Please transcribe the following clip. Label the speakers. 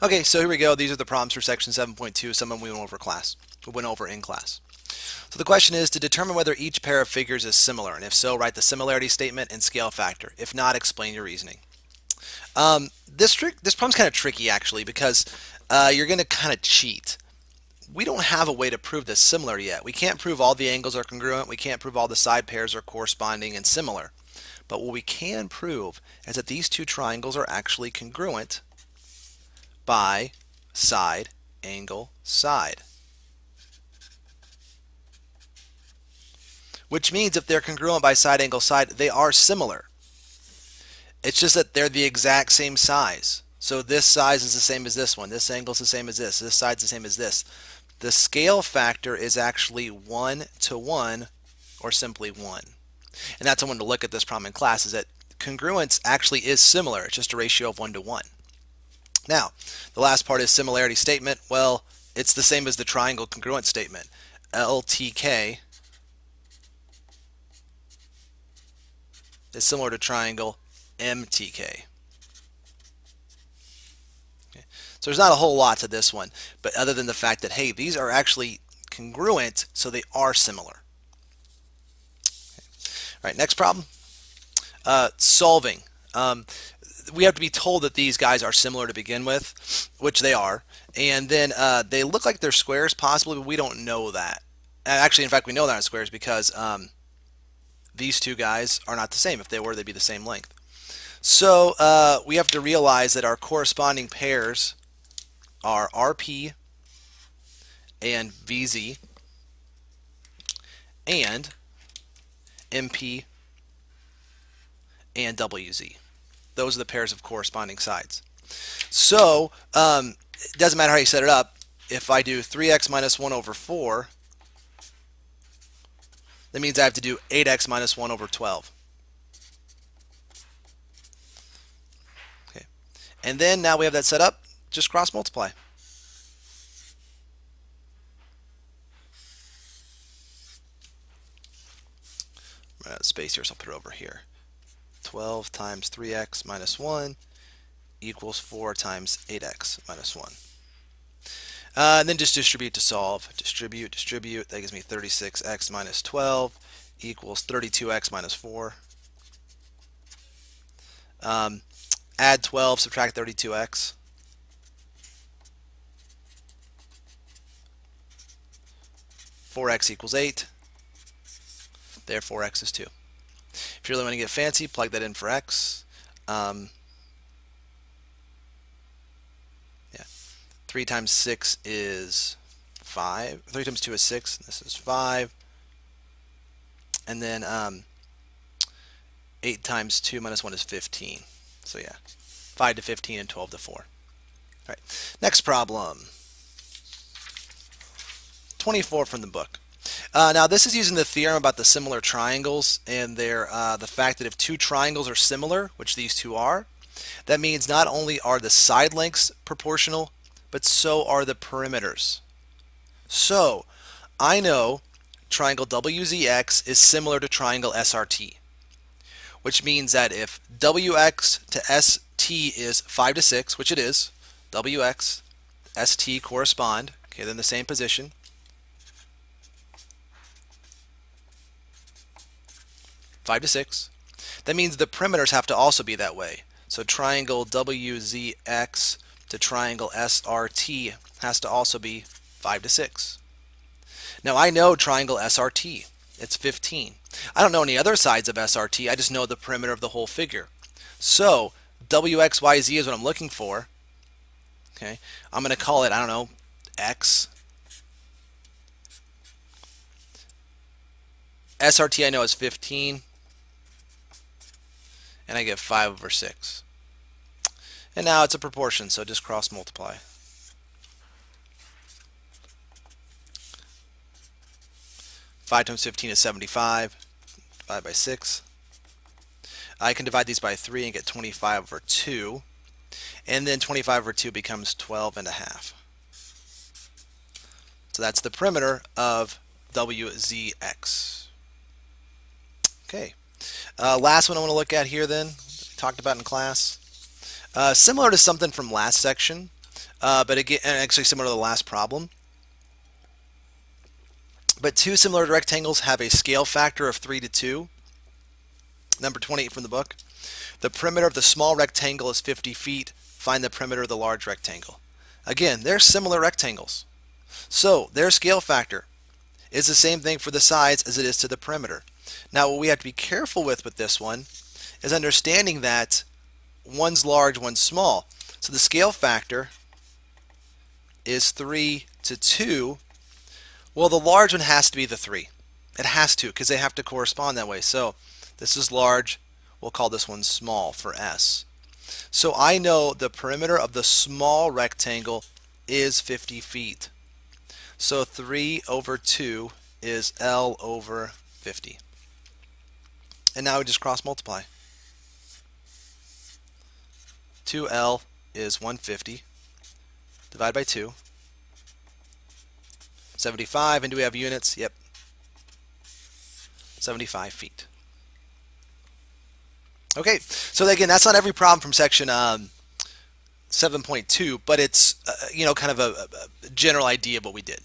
Speaker 1: Okay, so here we go. These are the problems for section 7.2. Some of them we went over in class. So the question is to determine whether each pair of figures is similar, and if so, write the similarity statement and scale factor. If not, explain your reasoning. This problem's kind of tricky actually because you're going to kind of cheat. We don't have a way to prove this similar yet. We can't prove all the angles are congruent. We can't prove all the side pairs are corresponding and similar. But what we can prove is that these two triangles are actually congruent by side, angle, side. Which means if they're congruent by side, angle, side, they are similar. It's just that they're the exact same size. So this size is the same as this one. This angle is the same as this. This side's the same as this. The scale factor is actually 1 to 1 or simply 1. And that's one to look at this problem in class is that congruence actually is similar. It's just a ratio of 1 to 1. Now, the last part is similarity statement. Well, it's the same as the triangle congruent statement. LTK is similar to triangle MTK. Okay. So there's not a whole lot to this one, but other than the fact that, hey, these are actually congruent, so they are similar. Okay. All right, next problem. Solving. We have to be told that these guys are similar to begin with, which they are, and then they look like they're squares possibly, but we don't know that. Actually, in fact, we know they're not squares because these two guys are not the same. If they were, they'd be the same length. So we have to realize that our corresponding pairs are RP and VZ and MP and WZ. Those are the pairs of corresponding sides. So it doesn't matter how you set it up. If I do 3x minus 1 over 4, that means I have to do 8x minus 1 over 12. Okay. And then now we have that set up, just cross multiply. I'm out of space here, so I'll put it over here. 12 times 3x minus 1 equals 4 times 8x minus 1. And then just distribute to solve. Distribute. That gives me 36x minus 12 equals 32x minus 4. Add 12, subtract 32x. Four x equals 8. Therefore, x is 2. If you really want to get fancy, plug that in for x. Yeah. 3 times 6 is 5. 3 times 2 is 6. This is 5. And then 8 times 2 minus 1 is 15. So yeah, 5 to 15 and 12 to 4. All right, next problem. 24 from the book. Now this is using the theorem about the similar triangles and the fact that if two triangles are similar, which these two are, that means not only are the side lengths proportional, but so are the perimeters. So I know triangle WZX is similar to triangle SRT, which means that if WX to ST is 5 to 6, which it is, WX, ST correspond, okay, they're in the same position. 5 to 6. That means the perimeters have to also be that way. So triangle WZX to triangle SRT has to also be 5 to 6. Now I know triangle SRT. It's 15. I don't know any other sides of SRT. I just know the perimeter of the whole figure. So WXYZ is what I'm looking for. Okay, I'm going to call it, I don't know, X. SRT I know is 15. And I get 5 over 6. And now it's a proportion, so just cross multiply. Five times 15 is 75. Divide by 6. I can divide these by 3 and get 25 over 2. And then 25 over 2 becomes 12 and a half. So that's the perimeter of WZX. Okay. Last one I want to look at here then, talked about in class. Similar to something from last section, but again, and actually similar to the last problem. But two similar rectangles have a scale factor of 3 to 2. Number 28 from the book. The perimeter of the small rectangle is 50 feet. Find the perimeter of the large rectangle. Again, they're similar rectangles. So their scale factor is the same thing for the sides as it is to the perimeter. Now what we have to be careful with this one is understanding that one's large, one's small. So the scale factor is 3 to 2. Well, the large one has to be the 3. It has to, because they have to correspond that way. So this is large. We'll call this one small for S. So I know the perimeter of the small rectangle is 50 feet. So 3 over 2 is L over 50. And now we just cross multiply. 2L is 150. Divide by 2. 75. And do we have units? Yep. 75 feet. Okay, so again, that's not every problem from section 7.2, but it's kind of a general idea of what we did.